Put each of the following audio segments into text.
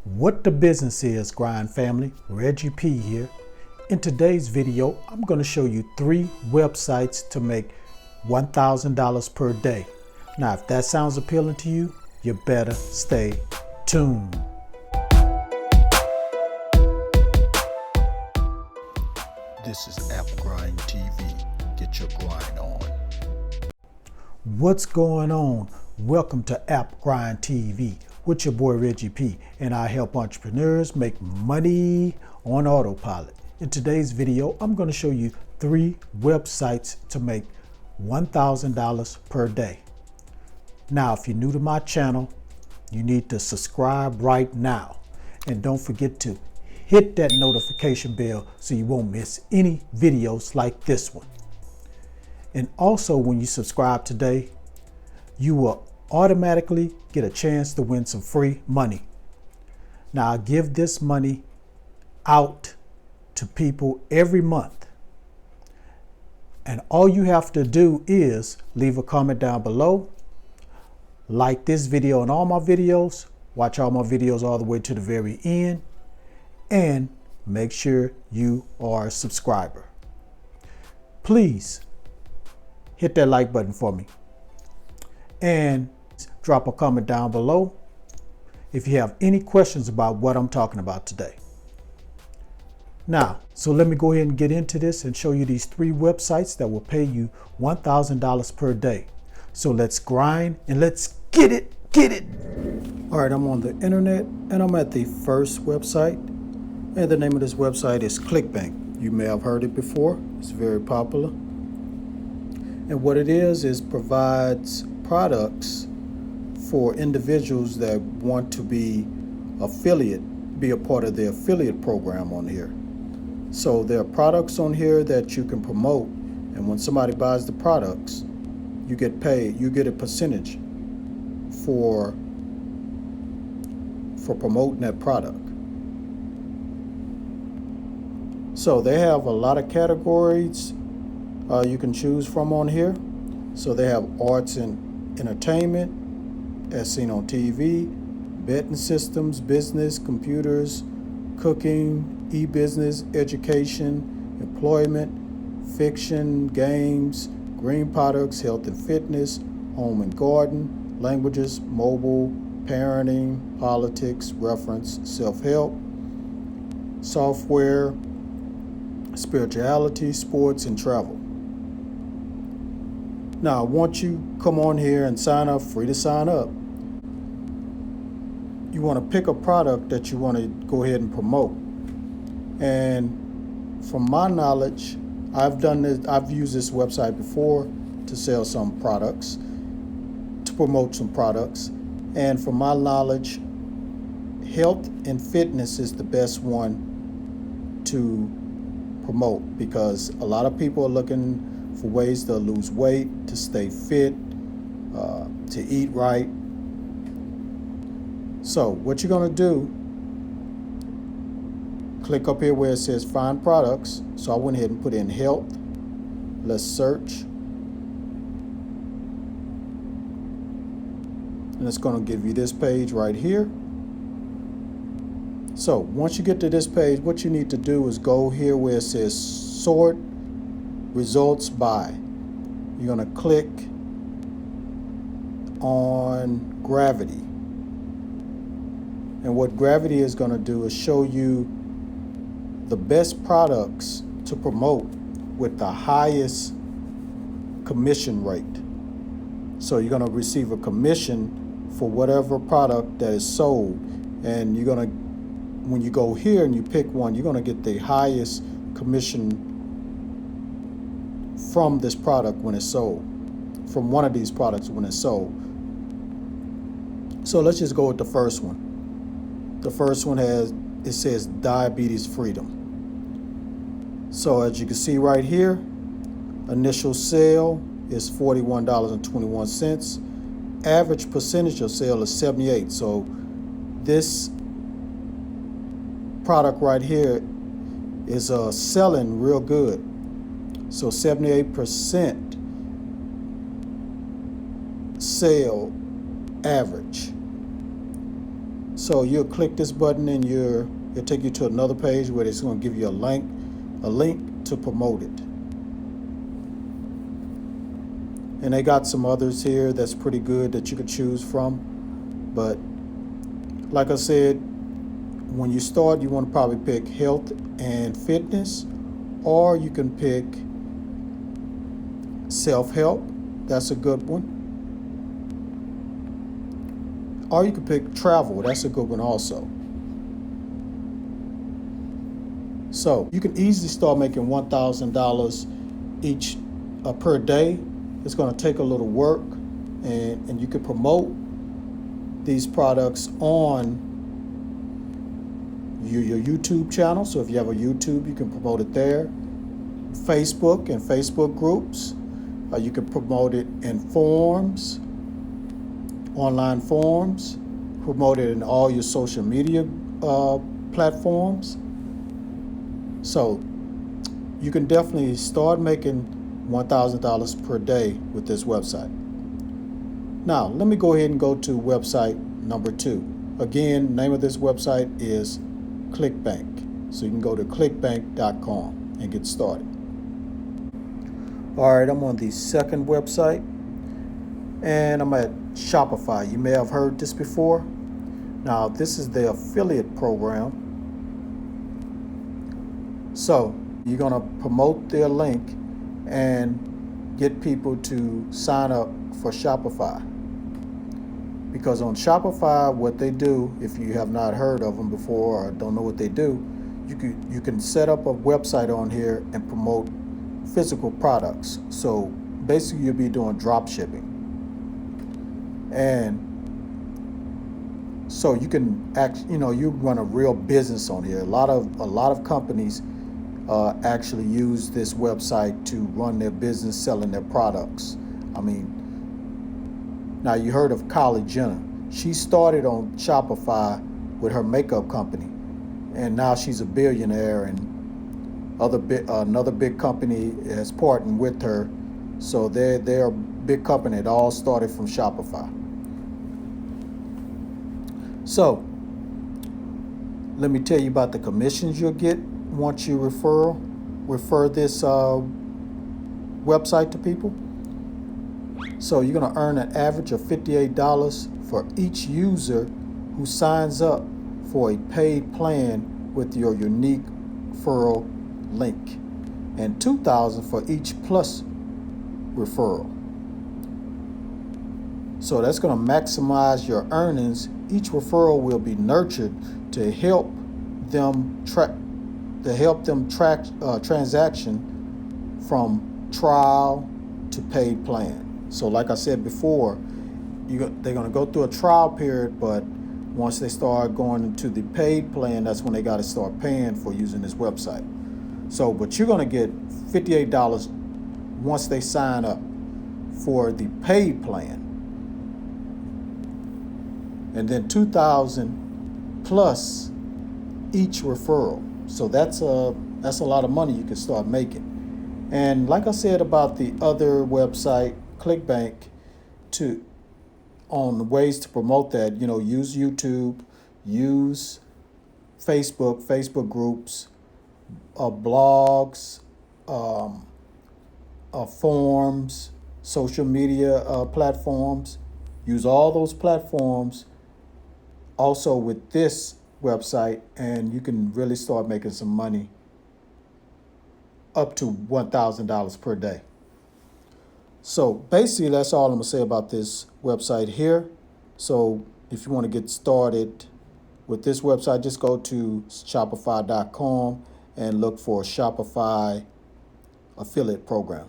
What the business is, Grind family. Reggie P here. In today's video, I'm going to show you 3 websites to make $1,000 per day. Now, if that sounds appealing to you, you better stay tuned. This is App Grind TV. Get your grind on. What's going on? Welcome to App Grind TV with your boy Reggie P, and I help entrepreneurs make money on autopilot. In today's video, I'm going to show you 3 websites to make $1,000 per day. Now, if you're new to my channel, you need to subscribe right now, and don't forget to hit that notification bell so you won't miss any videos like this one. And also, when you subscribe today, you will automatically get a chance to win some free money. Now, I give this money out to people every month. And all you have to do is leave a comment down below, like this video and all my videos, watch all my videos all the way to the very end, and make sure you are a subscriber. Please hit that like button for me. And drop a comment down below if you have any questions about what I'm talking about today. Now, so let me go ahead and get into this and show you these 3 websites that will pay you $1,000 per day. So let's grind and let's get it. All right, I'm on the internet and I'm at the first website, and the name of this website is Clickbank. You may have heard it before. It's very popular. And what it is provides products for individuals that want to be a part of the affiliate program on here. So there are products on here that you can promote, and when somebody buys the products, you get paid. You get a percentage for promoting that product. So they have a lot of categories you can choose from on here. So they have arts and entertainment, as seen on TV, betting systems, business, computers, cooking, e-business, education, employment, fiction, games, green products, health and fitness, home and garden, languages, mobile, parenting, politics, reference, self-help, software, spirituality, sports, and travel. Now, once you come on here and sign up, free to sign up, you want to pick a product that you want to go ahead and promote. And from my knowledge, I've used this website before to sell some products, to promote some products. And from my knowledge, health and fitness is the best one to promote, because a lot of people are looking for ways to lose weight, to stay fit, to eat right. So what you're going to do, click up here where it says find products. So I went ahead and put in health. Let's search. And it's going to give you this page right here. So once you get to this page, what you need to do is go here where it says sort results by. You're going to click on Gravity. And what Gravity is going to do is show you the best products to promote with the highest commission rate. So you're going to receive a commission for whatever product that is sold. And you're going to, when you go here and you pick one, you're going to get the highest commission from this product when it's sold, from one of these products when it's sold. So let's just go with the first one. The first one says diabetes freedom. So as you can see right here, initial sale is $41.21. Average percentage of sale is 78. So this product right here is selling real good. So 78% sale average. So you'll click this button and it'll take you to another page where it's going to give you a link to promote it. And they got some others here that's pretty good that you could choose from. But like I said, when you start, you want to probably pick health and fitness, or you can pick self-help. That's a good one. Or you can pick travel. That's a good one also. So you can easily start making $1,000 each per day. It's going to take a little work, and you can promote these products on your YouTube channel. So if you have a YouTube, you can promote it there. Facebook and Facebook groups. You can promote it in forums, online forums. Promote it in all your social media platforms. So you can definitely start making $1,000 per day with this website. Now, let me go ahead and go to website number 2. Again, name of this website is Clickbank. So you can go to clickbank.com and get started. All right, I'm on the second website, and I'm at Shopify. You may have heard this before. Now, this is the affiliate program. So you're going to promote their link and get people to sign up for Shopify. Because on Shopify, what they do, if you have not heard of them before or don't know what they do, you can set up a website on here and promote physical products. So basically, you'll be doing drop shipping. And so you can you run a real business on here. A lot of companies actually use this website to run their business selling their products. I mean, now you heard of Kylie Jenner. She started on Shopify with her makeup company, and now she's a billionaire, and another big company has partnered with her. So they're a big company. It all started from Shopify. So let me tell you about the commissions you'll get once you refer this website to people. So you're going to earn an average of $58 for each user who signs up for a paid plan with your unique referral link, and $2,000 for each plus referral. So that's going to maximize your earnings. Each referral will be nurtured to help them track transaction from trial to paid plan. So like I said before, they're going to go through a trial period, but once they start going into the paid plan, that's when they got to start paying for using this website. So, but you're going to get $58 once they sign up for the paid plan, and then $2,000 plus each referral. So that's a lot of money you can start making. And like I said about the other website, Clickbank, on ways to promote that, use YouTube, use Facebook groups, blogs, forums, social media platforms. Use all those platforms also with this website, and you can really start making some money up to $1,000 per day. So basically, that's all I'm going to say about this website here. So if you want to get started with this website, just go to Shopify.com and look for Shopify affiliate program.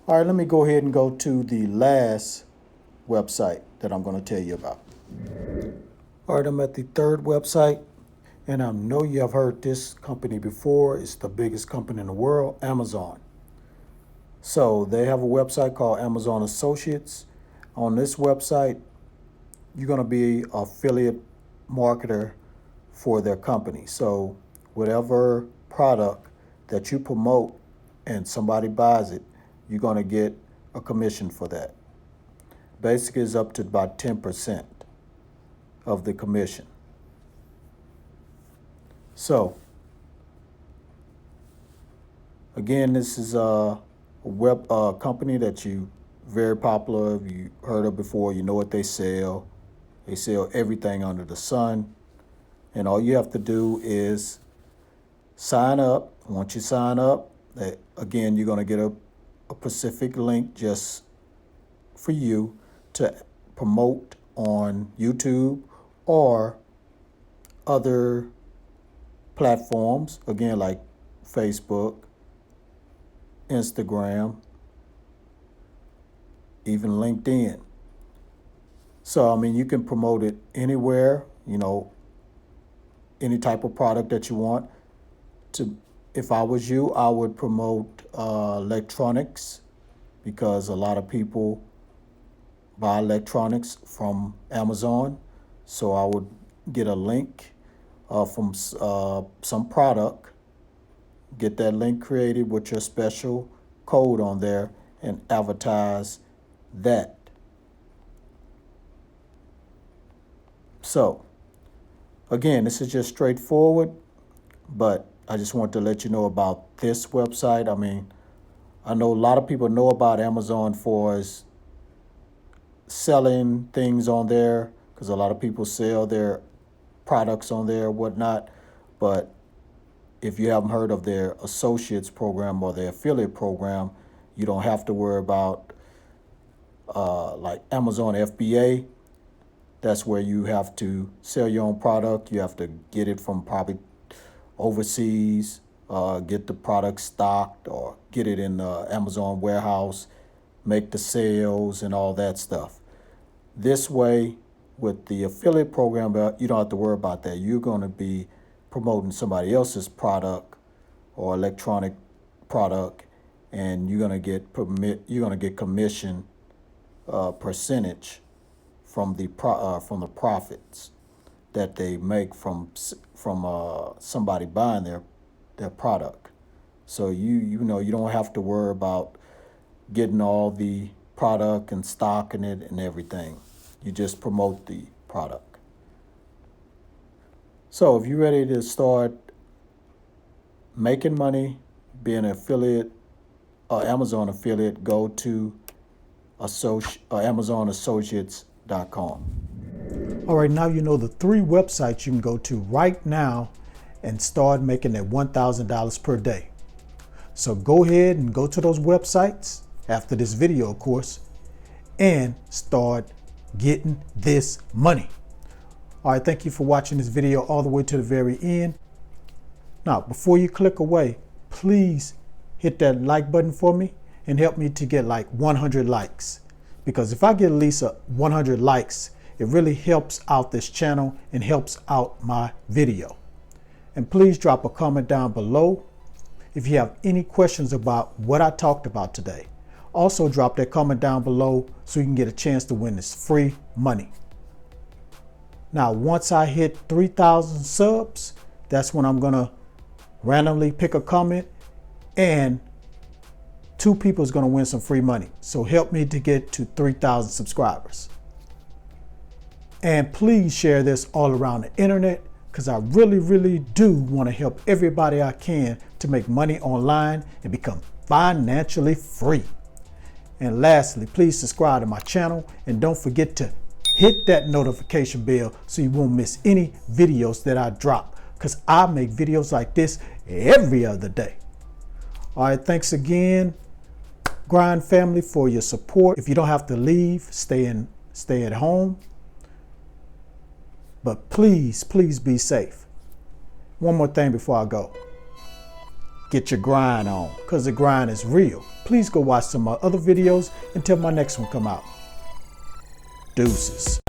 All right, let me go ahead and go to the last website that I'm going to tell you about. All right, I'm at the third website, and I know you have heard this company before. It's the biggest company in the world, Amazon. So they have a website called Amazon Associates. On this website, you're going to be an affiliate marketer for their company. So whatever product that you promote and somebody buys it, you're going to get a commission for that. Basically, it's up to about 10% of the commission. So again, this is a web company that you very popular. If you heard of before, you know what they sell. They sell everything under the sun. And all you have to do is sign up. Once you sign up, again, you're going to get a specific link just for you to promote on YouTube or other platforms, again, like Facebook, Instagram, even LinkedIn. So, I mean, you can promote it anywhere, any type of product that you want. If I was you, I would promote electronics, because a lot of people buy electronics from Amazon. So I would get a link from some product, get that link created with your special code on there, and advertise that. So again, this is just straightforward, but I just want to let you know about this website. I mean, I know a lot of people know about Amazon for selling things on there, because a lot of people sell their products on there, whatnot. But if you haven't heard of their associates program or their affiliate program, you don't have to worry about like Amazon FBA. That's where you have to sell your own product. You have to get it from probably overseas, get the product stocked, or get it in the Amazon warehouse, make the sales and all that stuff. This way, with the affiliate program, you don't have to worry about that. You're going to be promoting somebody else's product or electronic product, and you're going to get commission percentage from the profits that they make from somebody buying their product. So you don't have to worry about getting all the product and stocking it and everything. You just promote the product. So if you're ready to start making money, being an affiliate, Amazon affiliate, go to AmazonAssociates.com. All right, now you know the 3 websites you can go to right now and start making that $1,000 per day. So go ahead and go to those websites after this video, of course, and start getting this money. All right, thank you for watching this video all the way to the very end. Now, before you click away, please hit that like button for me and help me to get like 100 likes. Because if I get at least 100 likes, it really helps out this channel and helps out my video. And please drop a comment down below if you have any questions about what I talked about today. Also drop that comment down below so you can get a chance to win this free money. Now, once I hit 3,000 subs, that's when I'm gonna randomly pick a comment, and 2 people is gonna win some free money. So help me to get to 3,000 subscribers. And please share this all around the internet, because I really, really do want to help everybody I can to make money online and become financially free. And lastly, please subscribe to my channel, and don't forget to hit that notification bell so you won't miss any videos that I drop, because I make videos like this every other day. All right, thanks again, Grind family, for your support. If you don't have to leave, stay at home. But please, please be safe. One more thing before I go. Get your grind on, because the grind is real. Please go watch some of my other videos until my next one come out. Deuces.